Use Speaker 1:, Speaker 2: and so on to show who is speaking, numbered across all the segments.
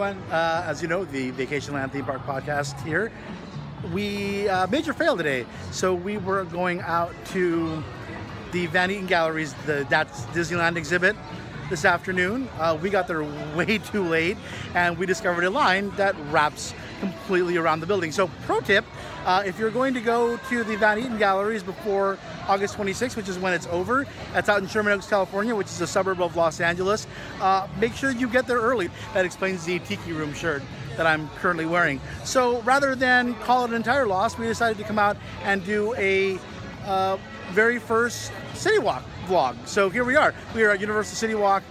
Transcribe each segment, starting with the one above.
Speaker 1: everyone. As you know, the Vacationland theme park podcast here. We major fail today, so we were going out to the Van Eaton Galleries, that's Disneyland Exhibit this afternoon. We got there way too late, and we discovered a line that wraps completely around the building. So pro tip, if you're going to go to the Van Eaton Galleries before August 26th, which is when it's over, that's out in Sherman Oaks, California, which is a suburb of Los Angeles, make sure you get there early. That explains the Tiki Room shirt that I'm currently wearing. So rather than call it an entire loss, we decided to come out and do a very first CityWalk vlog. So here we are. We are at Universal CityWalk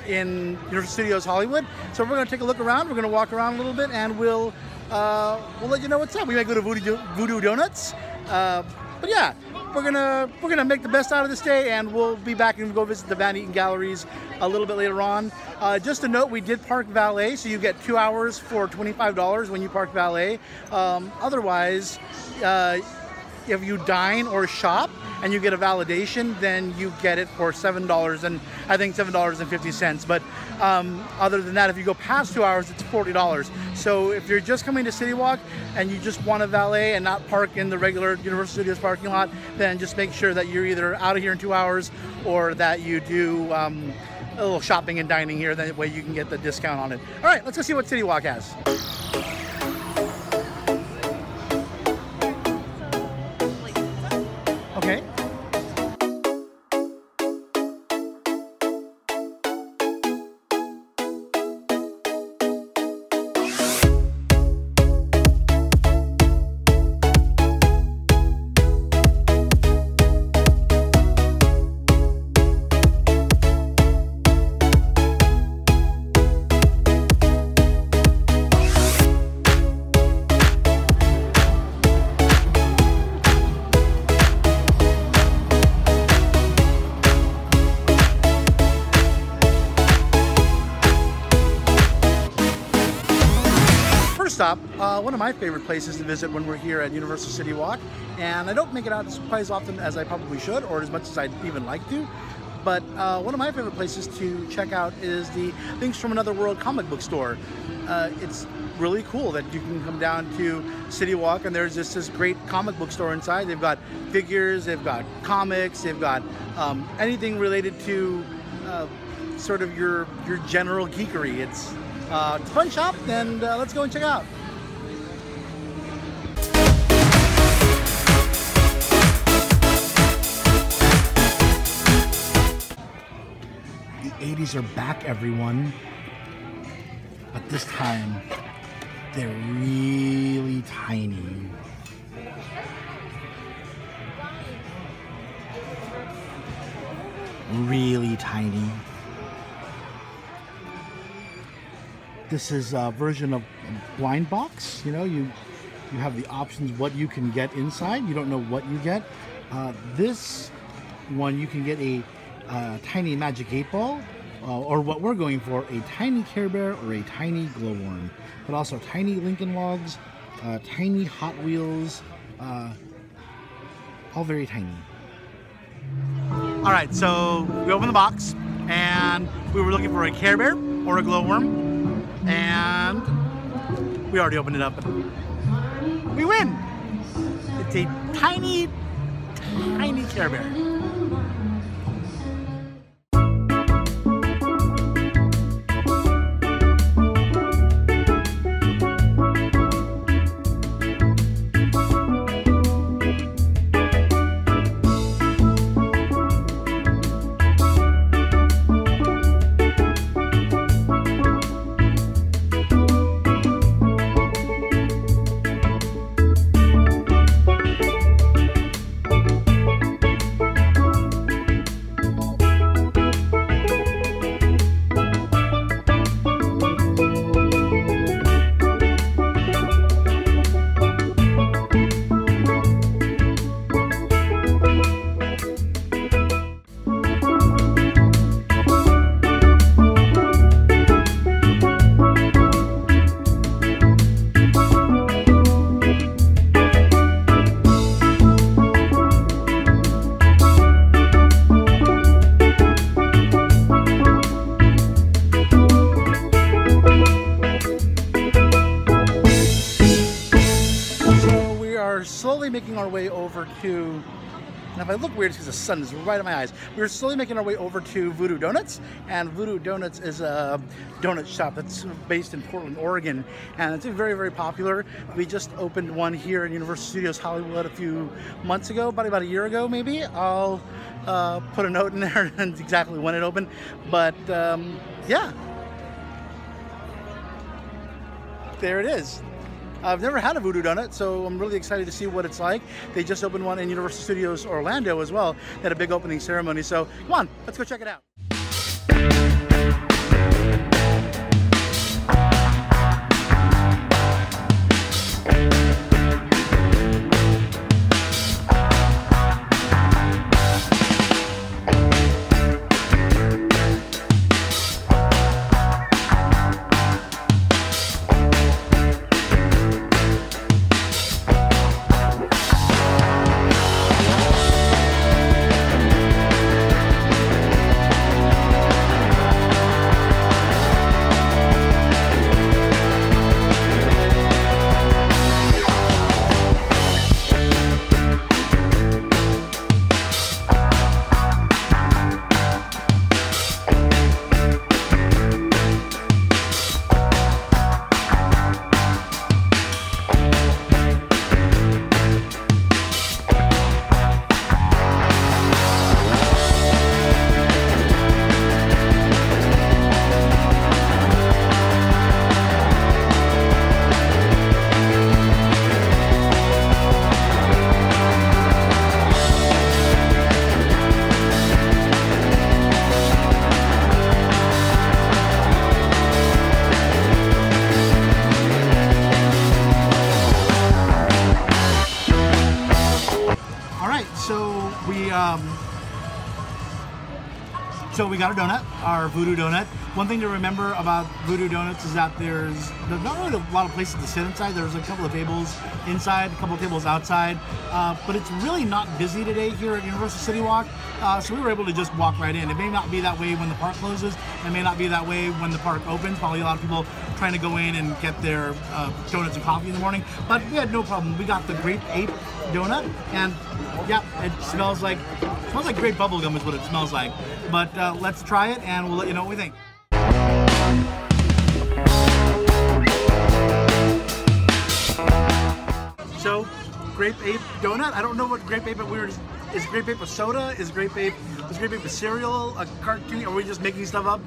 Speaker 1: in Universal Studios Hollywood. So we're going to take a look around. We're going to walk around a little bit, and we'll let you know what's up. We might go to Voodoo Donuts, but yeah, we're gonna make the best out of this day, and we'll be back and go visit the Van Eaton Galleries a little bit later on. Just a note, we did park valet, so you get 2 hours for $25 when you park valet. Otherwise, if you dine or shop and you get a validation, then you get it for $7 and I think $7.50. But other than that, if you go past 2 hours, it's $40. So if you're just coming to CityWalk and you just want to valet and not park in the regular Universal Studios parking lot, then just make sure that you're either out of here in 2 hours or that you do a little shopping and dining here. That way you can get the discount on it. All right, let's go see what CityWalk has. Okay. Stop. One of my favorite places to visit when we're here at Universal CityWalk, and I don't make it out quite as often as I probably should, or as much as I'd even like to, but one of my favorite places to check out is the Things from Another World comic book store. It's really cool that you can come down to CityWalk and there's just this great comic book store inside. They've got figures, they've got comics, they've got anything related to sort of your general geekery. It's a fun shop, and let's go and check out. The 80s are back, everyone, but this time they're really tiny. Really tiny. This is a version of blind box. You know, you have the options what you can get inside. You don't know what you get. This one you can get a tiny Magic 8 Ball, or what we're going for, a tiny Care Bear or a tiny Glowworm, but also tiny Lincoln Logs, tiny Hot Wheels, all very tiny. All right, so we opened the box and we were looking for a Care Bear or a Glowworm. And we already opened it up and we win. It's a tiny, tiny Care Bear. slowly making our way over to, and if I look weird, it's because the sun is right in my eyes. We're slowly making our way over to Voodoo Donuts, and Voodoo Donuts is a donut shop that's based in Portland, Oregon, and it's very, very popular. We just opened one here in Universal Studios Hollywood a few months ago, about a year ago maybe. I'll put a note in there and exactly when it opened, but yeah, there it is. I've never had a Voodoo Donut, so I'm really excited to see what it's like. They just opened one in Universal Studios Orlando as well. They had a big opening ceremony, so come on, let's go check it out. So we got a donut, our Voodoo Donut. One thing to remember about Voodoo Donuts is that there's not really a lot of places to sit inside. There's a couple of tables inside, a couple of tables outside, but it's really not busy today here at Universal CityWalk, so we were able to just walk right in. It may not be that way when the park closes. It may not be that way when the park opens. Probably a lot of people trying to go in and get their donuts and coffee in the morning, but we had no problem. We got the Grape Ape donut, and yeah, it smells like grape bubble gum is what it smells like. But let's try it and we'll let you know what we think. So, Grape Ape donut. I don't know what Grape Ape is. Grape Ape a soda? Is Grape Ape a cereal? A cartoon? Are we just making stuff up?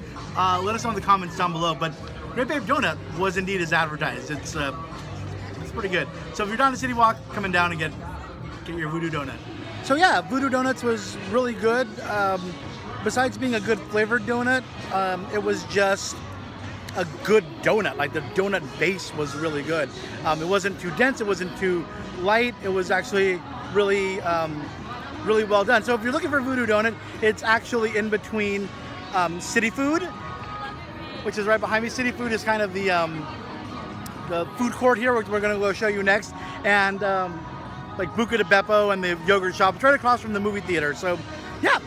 Speaker 1: Let us know in the comments down below. But Grape Ape donut was indeed as advertised. It's pretty good. So if you're down to CityWalk, coming down and get your Voodoo Donut. So yeah, Voodoo Donuts was really good. Besides being a good flavored donut, it was just a good donut. Like the donut base was really good. It wasn't too dense, it wasn't too light. It was actually really, really well done. So if you're looking for Voodoo Donut, it's actually in between City Food, which is right behind me. City Food is kind of the food court here, which we're gonna go show you next, and like Buca de Beppo and the yogurt shop. It's right across from the movie theater. So yeah,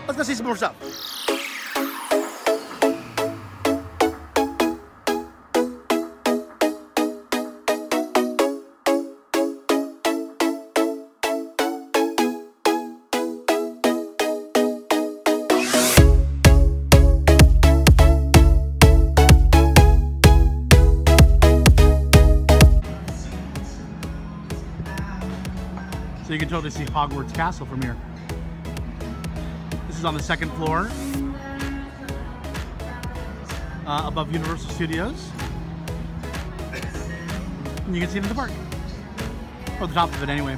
Speaker 1: let's go see some more stuff. So you can totally see Hogwarts Castle from here. This is on the second floor, above Universal Studios. And you can see it in the park, or the top of it anyway.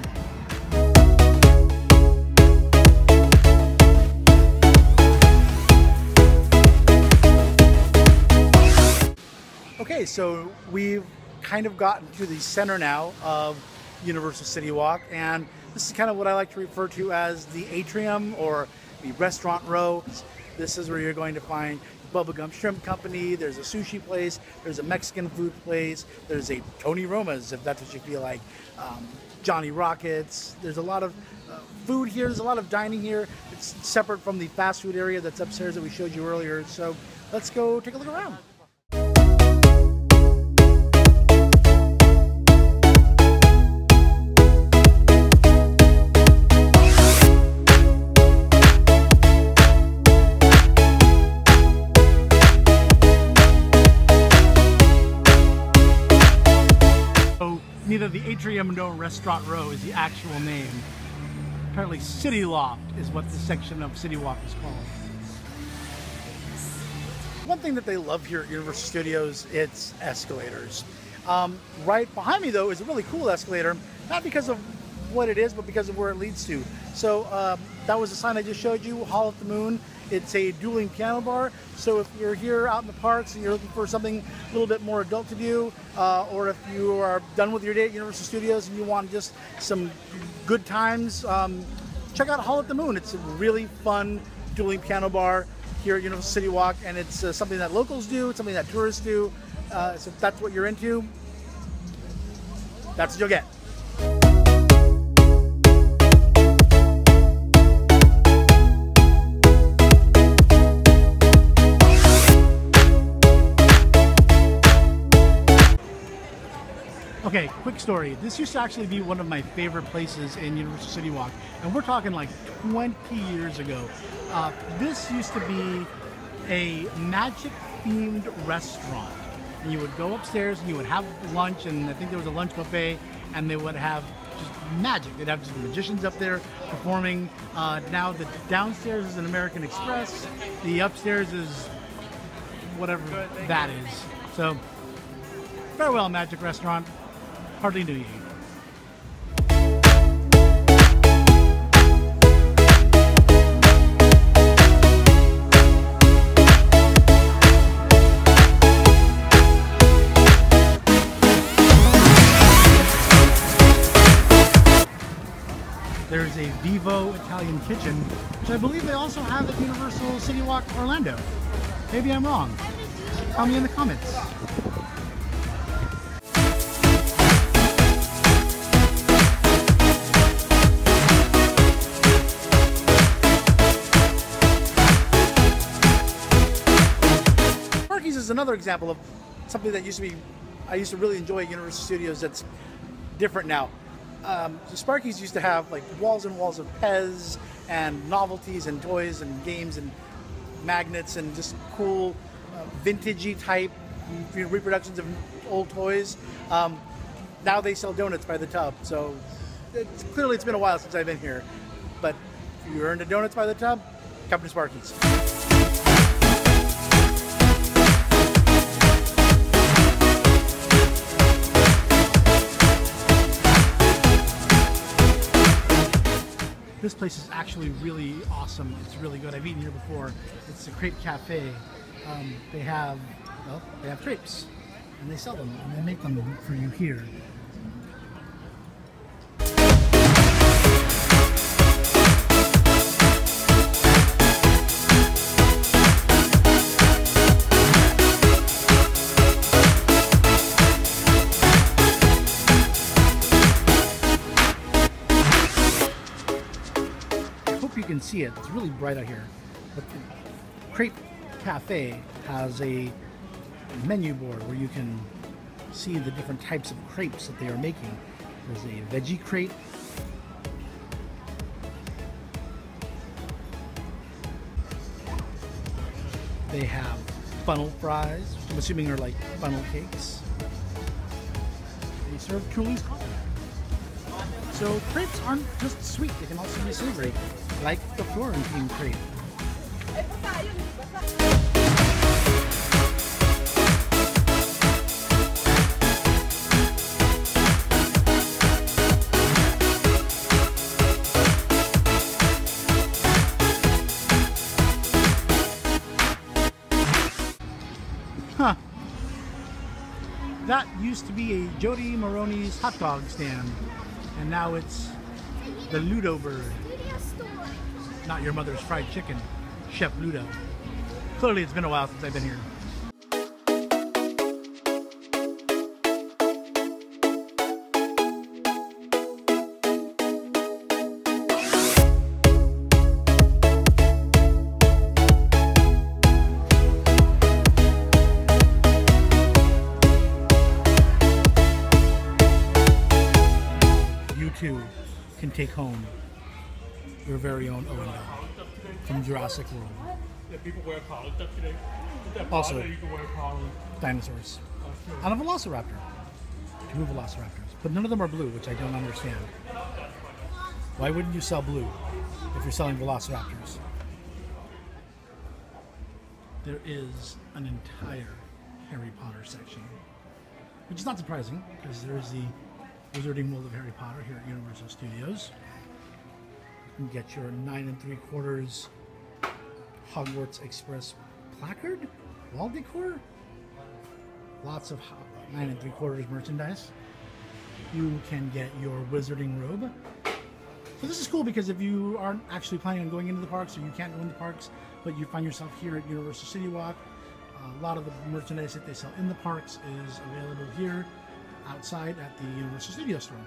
Speaker 1: Okay, so we've kind of gotten to the center now of Universal CityWalk, and this is kind of what I like to refer to as the atrium or the restaurant row. This is where you're going to find Bubblegum Shrimp Company, there's a sushi place, there's a Mexican food place, there's a Tony Roma's if that's what you feel like, Johnny Rockets. There's a lot of food here, there's a lot of dining here. It's separate from the fast food area that's upstairs that we showed you earlier. So let's go take a look around. neither the atrium nor Restaurant Row is the actual name. Apparently CityWalk is what this section of CityWalk is called. One thing that they love here at Universal Studios, it's escalators. Right behind me though is a really cool escalator, not because of what it is, but because of where it leads to. So that was the sign I just showed you, Hall at the Moon. It's a dueling piano bar, so if you're here out in the parks and you're looking for something a little bit more adult to do, or if you are done with your day at Universal Studios and you want just some good times, check out Hall at the Moon. It's a really fun dueling piano bar here at Universal CityWalk, and it's something that locals do, it's something that tourists do, so if that's what you're into, that's what you'll get. Okay, quick story. This used to actually be one of my favorite places in Universal CityWalk, and we're talking like 20 years ago. This used to be a magic-themed restaurant. And you would go upstairs and you would have lunch, and I think there was a lunch buffet, and they would have just magic. They'd have just magicians up there performing. Now the downstairs is an American Express. The upstairs is whatever that is. So, farewell, Magic Restaurant. Hardly knew you. There's a Vivo Italian Kitchen, which I believe they also have at Universal CityWalk Orlando. Maybe I'm wrong. Tell me in the comments. Is another example of something that I used to really enjoy at Universal Studios that's different now. So Sparky's used to have like walls and walls of Pez and novelties and toys and games and magnets and just cool vintagey type reproductions of old toys. Now they sell donuts by the tub, so clearly it's been a while since I've been here. But if you're into donuts by the tub, come to Sparky's. This place is actually really awesome. It's really good. I've eaten here before. It's a crepe cafe. They have crepes, and they sell them, and they make them for you here. You can see it. It's really bright out here. But the Crepe Cafe has a menu board where you can see the different types of crepes that they are making. There's a veggie crepe. They have funnel fries, which I'm assuming are like funnel cakes. They serve Truly's coffee. So crepes aren't just sweet, they can also be savory, like the Florentine crepe. Huh. That used to be a Jody Maroney's hot dog stand. And now it's the Ludo Bird. Not your mother's fried chicken, Chef Ludo. Clearly it's been a while since I've been here. You can take home your very own O&O from Jurassic World. Also, dinosaurs. On a velociraptor. True velociraptors. But none of them are blue, which I don't understand. Why wouldn't you sell blue if you're selling velociraptors? There is an entire Harry Potter section, which is not surprising because there's the Wizarding World of Harry Potter here at Universal Studios. You can get your 9 3/4 Hogwarts Express placard, wall decor, lots of 9 3/4 merchandise. You can get your Wizarding robe. So this is cool because if you aren't actually planning on going into the parks or you can't go into the parks, but you find yourself here at Universal CityWalk, a lot of the merchandise that they sell in the parks is available here outside at the Universal Studios store.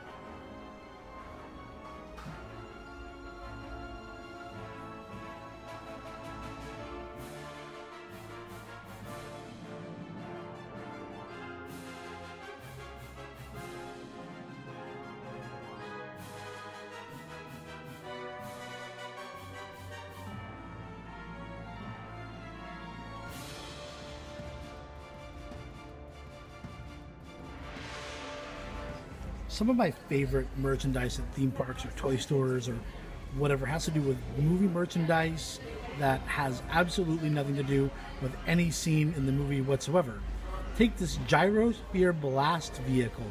Speaker 1: Some of my favorite merchandise at theme parks or toy stores or whatever has to do with movie merchandise that has absolutely nothing to do with any scene in the movie whatsoever. Take this gyrosphere blast vehicle.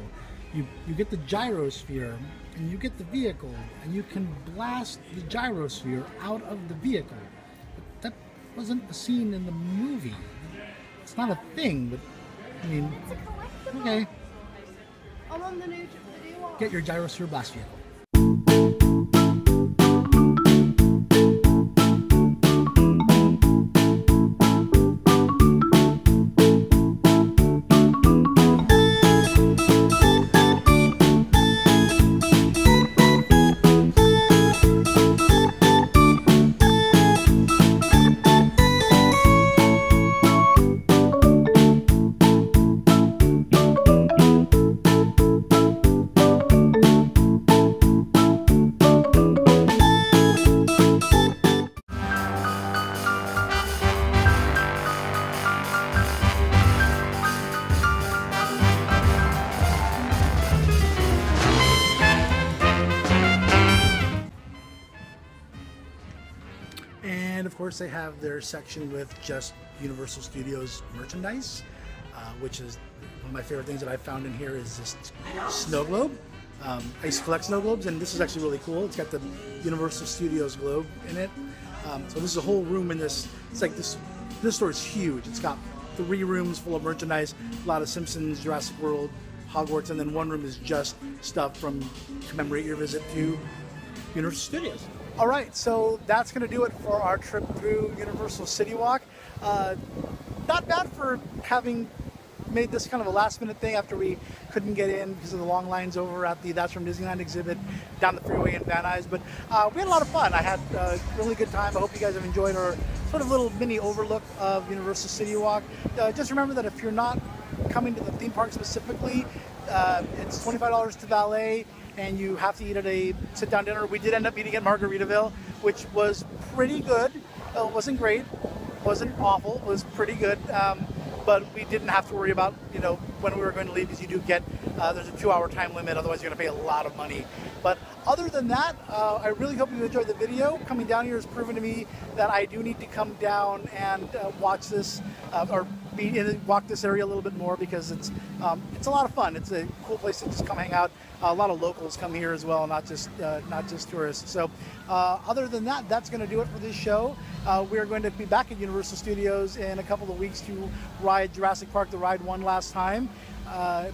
Speaker 1: You get the gyrosphere and you get the vehicle and you can blast the gyrosphere out of the vehicle. But that wasn't a scene in the movie. It's not a thing, but I mean,
Speaker 2: It's a collectible.
Speaker 1: Okay.
Speaker 2: I'm on the new video.
Speaker 1: Get your gyrosphere blast vehicle. And of course they have their section with just Universal Studios merchandise, which is one of my favorite things that I found in here is this snow globe. I used to collect snow globes, and this is actually really cool. It's got the Universal Studios globe in it. So this is a whole room in this. It's like this store is huge. It's got 3 rooms full of merchandise, a lot of Simpsons, Jurassic World, Hogwarts, and then one room is just stuff from commemorate your visit to Universal Studios. All right, so that's going to do it for our trip through Universal CityWalk. Not bad for having made this kind of a last-minute thing after we couldn't get in because of the long lines over at the That's From Disneyland exhibit down the freeway in Van Nuys. But we had a lot of fun. I had a really good time. I hope you guys have enjoyed our sort of little mini overlook of Universal CityWalk. Just remember that if you're not coming to the theme park specifically, it's $25 to valet, and you have to eat at a sit-down dinner. We did end up eating at Margaritaville, which was pretty good. It wasn't great, wasn't awful, it was pretty good. But we didn't have to worry about, you know, when we were going to leave, because you do get, there's a 2-hour time limit, otherwise you're gonna pay a lot of money. But other than that, I really hope you enjoyed the video. Coming down here has proven to me that I do need to come down and watch this, or walk this area a little bit more, because it's a lot of fun. It's a cool place to just come hang out. A lot of locals come here as well, not just tourists. So other than that, that's going to do it for this show. We're going to be back at Universal Studios in a couple of weeks to ride Jurassic Park the Ride one last time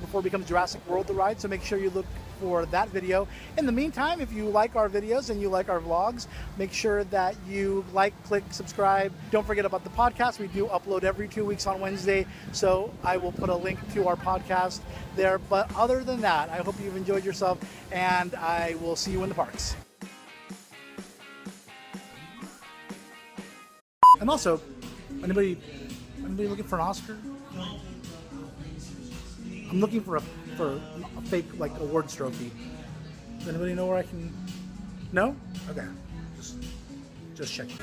Speaker 1: before it becomes Jurassic World the Ride. So make sure you look for that video. In the meantime, if you like our videos and you like our vlogs, make sure that you like, click, subscribe. Don't forget about the podcast. We do upload every 2 weeks on Wednesday, so I will put a link to our podcast there. But other than that, I hope you've enjoyed yourself, and I will see you in the parks. And also, anybody looking for an Oscar? I'm looking for a fake, like, awards trophy. Does anybody know where I can? No? Okay. Just checking.